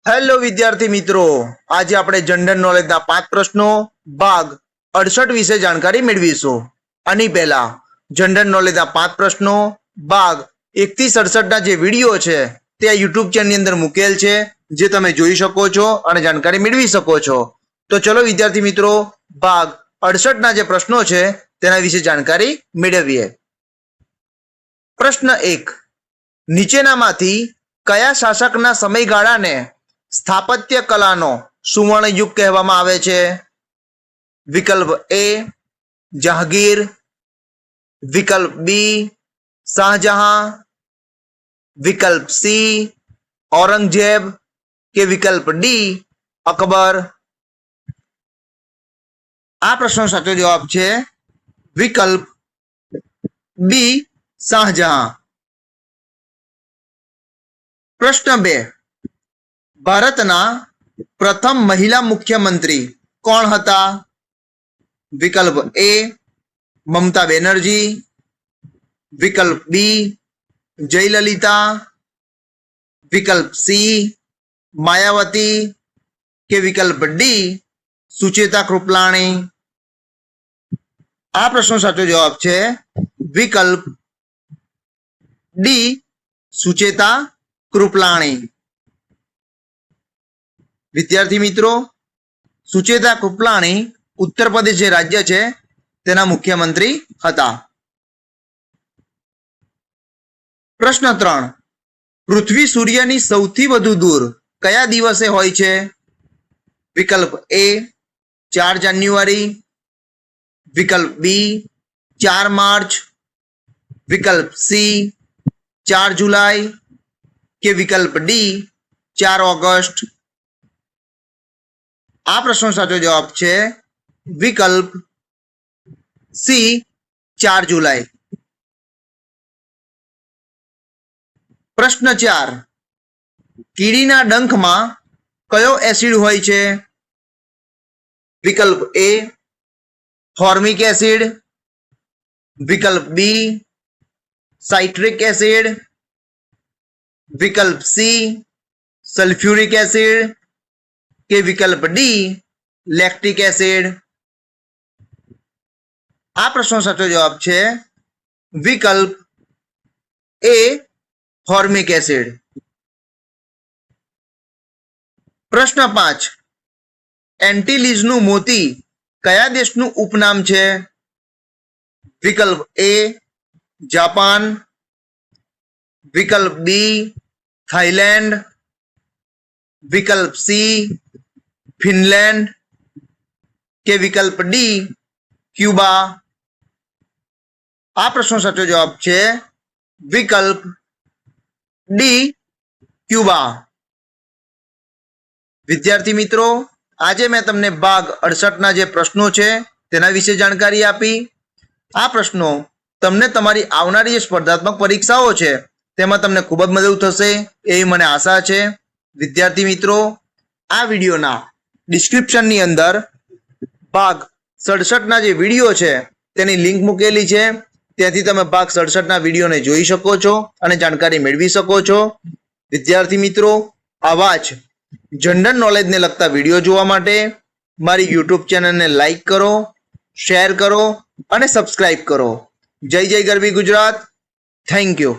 Hello વિદ્યાર્થી મિત્રો, આજે આપણે જનરલ નોલેજના 5 પ્રશ્નો ભાગ 68 વિશે જાણકારી મેળવીશું. આની પહેલા જનરલ નોલેજના 5 પ્રશ્નો ભાગ 1 થી 67 ના જે વિડીયો છે તે યુટ્યુબ ચેનલની અંદર મૂકેલ છે, જે તમે જોઈ શકો છો અને જાણકારી મેળવી શકો છો. તો ચલો વિદ્યાર્થી મિત્રો, ભાગ 68 ના જે પ્રશ્નો છે તેના વિશે જાણકારી મેળવીએ. પ્રશ્ન 1. નીચેનામાંથી કયા શાસકના સમયગાળાને સ્થાપત્ય કલાનો સુવર્ણ યુગ કહેવામાં આવે છે? વિકલ્પ એ જહાંગીર, વિકલ્પ બી શાહજહાં, વિકલ્પ સી ઔરંગઝેબ કે વિકલ્પ ડી અકબર. આ પ્રશ્નનો સાચો જવાબ છે વિકલ્પ બી શાહજહાં. પ્રશ્ન 2. ભારતના પ્રથમ મહિલા મુખ્યમંત્રી કોણ હતા? વિકલ્પ એ મમતા બેનર્જી, વિકલ્પ બી જયલલિતા, વિકલ્પ સી માયાવતી કે વિકલ્પ ડી સુચેતા કૃપલાણી. આ પ્રશ્નનો સાચો જવાબ છે વિકલ્પ ડી સુચેતા કૃપલાણી. વિદ્યાર્થી મિત્રો, સુચેતા કૃપલાણી ઉત્તર પ્રદેશ જે રાજ્ય છે તેના મુખ્યમંત્રી હતા. પ્રશ્ન 3. પૃથ્વી સૂર્યની સૌથી વધુ દૂર કયા દિવસે હોય છે? વિકલ્પ એ 4 જાન્યુઆરી, વિકલ્પ બી 4 માર્ચ, વિકલ્પ સી 4 જુલાઈ કે વિકલ્પ ડી 4 ઓગસ્ટ. આ પ્રશ્નનો સાચો જવાબ છે વિકલ્પ સી 4 જુલાઈ. પ્રશ્ન 4. કીડીના ડંખમાં કયો એસિડ હોય છે? વિકલ્પ એ ફોર્મિક એસિડ, વિકલ્પ બી સાઇટ્રિક એસિડ, વિકલ્પ સી સલ્ફ્યુરિક એસિડ કે વિકલ્પ ડી લેક્ટિક એસિડ. આ પ્રશ્નનો સાચો જવાબ છે વિકલ્પ એ ફોર્મિક એસિડ. પ્રશ્ન 5. એન્ટિલીઝનું મોતી કયા દેશનું ઉપનામ છે? વિકલ્પ એ જાપાન, વિકલ્પ બી થાઈલેન્ડ, વિકલ્પ સી ફિનલેન્ડ કે વિકલ્પ ડી ક્યુબા. આ પ્રશ્નનો સાચો જવાબ છે વિકલ્પ ડી ક્યુબા. વિદ્યાર્થી મિત્રો, આજે મેં તમને ભાગ 68 ના જે પ્રશ્નો છે તેના વિશે જાણકારી આપી. આ પ્રશ્નો તમને તમારી આવનારી જે સ્પર્ધાત્મક પરીક્ષાઓ છે તેમાં તમને ખૂબ જ મદદ થશે એવી મને આશા છે. વિદ્યાર્થી મિત્રો, આ વિડીયોના ડિસ્ક્રિપ્શનની અંદર ભાગ 67 ના જે વિડીયો છે તેની લિંક મૂકેલી છે, ત્યાંથી તમે ભાગ 67 ના વિડીયોને જોઈ શકો છો અને જાણકારી મેળવી શકો છો. વિદ્યાર્થી મિત્રો, આવા જ જનરલ નોલેજને લગતા વિડીયો જોવા માટે મારી યુટ્યુબ ચેનલને લાઈક કરો, શેર કરો અને સબસ્ક્રાઇબ કરો. જય જય ગરવી ગુજરાત. Thank you.